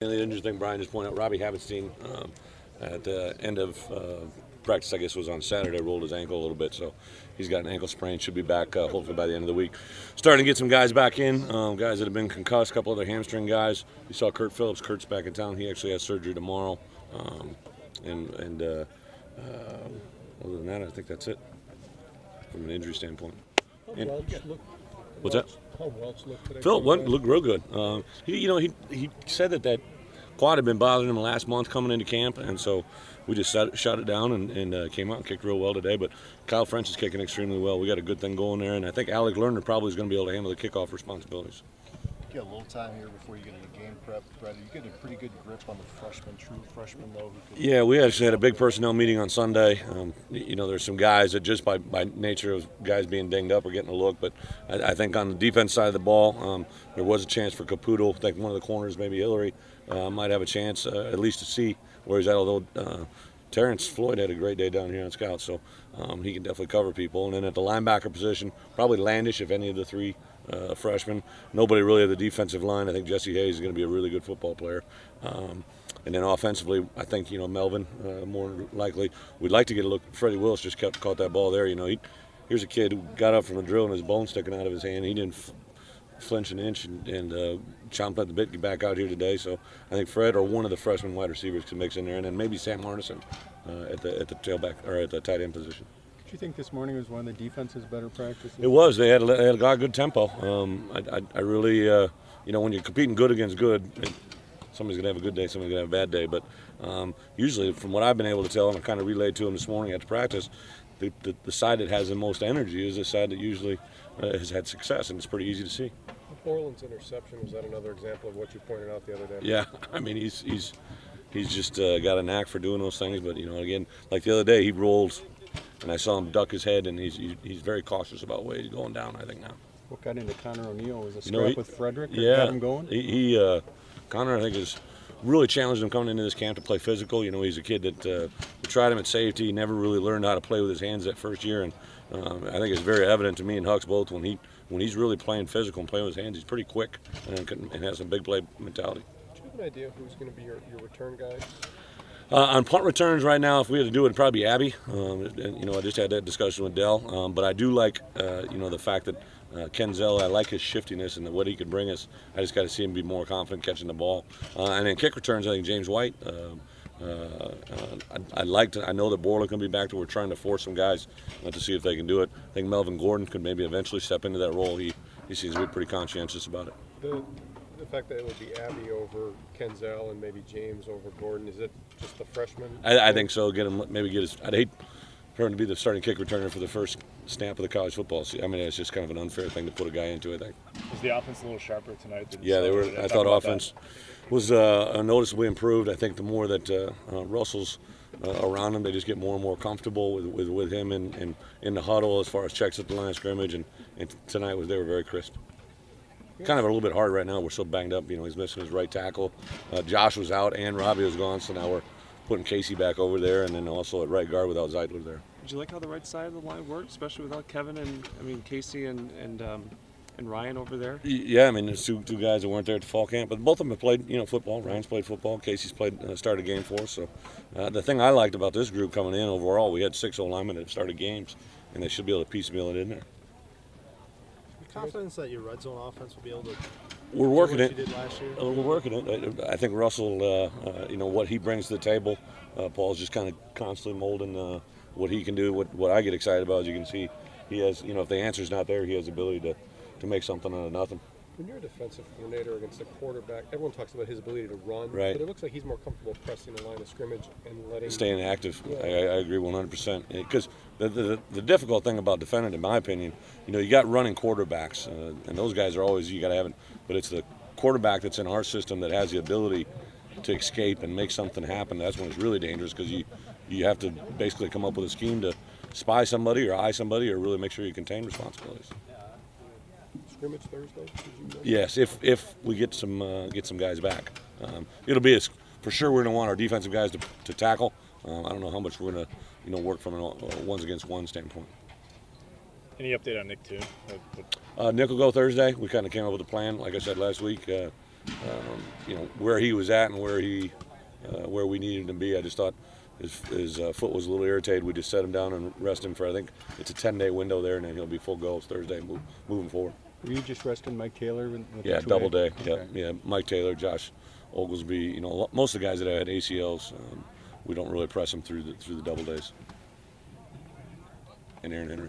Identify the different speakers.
Speaker 1: And the interesting, Brian just pointed out, Robbie Havenstein at the end of practice, I guess was on Saturday, rolled his ankle a little bit, so he's got an ankle sprain, should be back hopefully by the end of the week. Starting to get some guys back in, guys that have been concussed, a couple other hamstring guys. You saw Kurt Phillips, Kurt's back in town, he actually has surgery tomorrow. Other than that, I think that's it from an injury standpoint. What's that?
Speaker 2: How Welch looked today?
Speaker 1: Phil looked real good. He said that quad had been bothering him last month coming into camp, and so we just shut it down and came out and kicked real well today. But Kyle French is kicking extremely well. We got a good thing going there, and I think Alec Lerner probably is going to be able to handle the kickoff responsibilities.
Speaker 3: You got a little time here before you get into game prep, Bret. You get a pretty good grip on the true freshman though.
Speaker 1: Yeah, we actually had a big personnel meeting on Sunday. There's some guys that just by nature of guys being dinged up are getting a look, but I think on the defense side of the ball, there was a chance for Caputo. I think one of the corners, maybe Hillary, might have a chance at least to see where he's at, although Terrence Floyd had a great day down here on Scout, so he can definitely cover people. And then at the linebacker position, probably Landish, if any of the three freshmen. Nobody really at the defensive line. I think Jesse Hayes is going to be a really good football player. And then offensively, I think, Melvin more likely. We'd like to get a look. Freddie Willis just caught that ball there. Here's a kid who got up from the drill and his bone sticking out of his hand. He didn't flinch an inch and chomped at the bit to get back out here today. So I think Fred or one of the freshman wide receivers can mix in there, and then maybe Sam Harnison at the tailback or at the tight end position.
Speaker 2: Do you think this morning was one of the defense's better practices?
Speaker 1: It was. They had a lot of good tempo. I really, when you're competing good against good, somebody's gonna have a good day, somebody's gonna have a bad day. But usually, from what I've been able to tell, and I kind of relayed to him this morning after practice, the side that has the most energy is the side that usually has had success, and it's pretty easy to see.
Speaker 2: Borland's interception, was that another example of what you pointed out the other day?
Speaker 1: Yeah, I mean he's just got a knack for doing those things. But again, like the other day, he rolled. And I saw him duck his head, and he's very cautious about where he's going down, I think, now.
Speaker 2: What got into Connor O'Neill? Was a scrap with Frederick that
Speaker 1: got
Speaker 2: him going?
Speaker 1: Connor, I think, has really challenged him coming into this camp to play physical. He's a kid that we tried him at safety. He never really learned how to play with his hands that first year. And I think it's very evident to me and Hucks both when he's really playing physical and playing with his hands, he's pretty quick and has some big play mentality.
Speaker 2: Do you have an idea who's going to be your return guy?
Speaker 1: On punt returns right now, if we had to do it, it'd probably be Abby. I just had that discussion with Dell. But I do like, the fact that Ken Zell, I like his shiftiness and what he could bring us. I just got to see him be more confident catching the ball. And then kick returns, I think James White. I know that Borland can be back there. We're trying to force some guys to see if they can do it. I think Melvin Gordon could maybe eventually step into that role. He seems to be pretty conscientious about it.
Speaker 2: The fact that it would be Abby over Kenzel and maybe James over Gordon, is it just the freshman?
Speaker 1: I think so. I'd hate for him to be the starting kick returner for the first snap of the college football season. I mean, it's just kind of an unfair thing to put a guy into, I think.
Speaker 4: Was the offense a little sharper tonight?
Speaker 1: Yeah, they were. I thought offense was noticeably improved. I think the more that Russell's around him, they just get more and more comfortable with him and in the huddle as far as checks at the line of scrimmage. And tonight they were very crisp. Kind of a little bit hard right now. We're so banged up. He's missing his right tackle. Josh was out and Robbie was gone, so now we're putting Casey back over there, and then also at right guard without Zeitler there.
Speaker 4: Did you like how the right side of the line worked, especially without Kevin and Casey and Ryan over there?
Speaker 1: Yeah, I mean there's two guys that weren't there at the fall camp, but both of them have played football. Ryan's played football. Casey's started a game for us. So the thing I liked about this group coming in overall, we had 6 O-linemen that started games, and they should be able to piecemeal it in there.
Speaker 3: Confidence that your red zone offense will be able to.
Speaker 1: We're working it.
Speaker 3: You did last year?
Speaker 1: We're working it. I think Russell, what he brings to the table. Paul's just kind of constantly molding what he can do. What I get excited about, as you can see, he has. If the answer's not there, he has the ability to make something out of nothing.
Speaker 2: When you're a defensive coordinator against a quarterback, everyone talks about his ability to run,
Speaker 1: right.
Speaker 2: But it looks like he's more comfortable pressing the line of scrimmage and letting
Speaker 1: staying active.
Speaker 2: Yeah.
Speaker 1: I agree 100%. Because the difficult thing about defending, in my opinion, you got running quarterbacks, and those guys are always you got to have it. But it's the quarterback that's in our system that has the ability to escape and make something happen. That's when it's really dangerous because you have to basically come up with a scheme to spy somebody or eye somebody or really make sure you contain responsibilities.
Speaker 2: Scrimmage Thursday?
Speaker 1: Yes, if we get some guys back, it'll be for sure. We're going to want our defensive guys to tackle. I don't know how much we're going to work from a ones against one standpoint.
Speaker 4: Any update on Nick too?
Speaker 1: Nick will go Thursday. We kind of came up with a plan. Like I said last week, where he was at and where we needed him to be. I just thought his foot was a little irritated. We just set him down and rest him for, I think it's a 10-day window there, and then he'll be full go Thursday moving forward.
Speaker 5: Were you just resting Mike Taylor? With
Speaker 1: yeah,
Speaker 5: the
Speaker 1: double day.
Speaker 5: Okay.
Speaker 1: Yeah. Mike Taylor, Josh Oglesby. Most of the guys that had ACLs, we don't really press them through the double days. And Aaron Henry.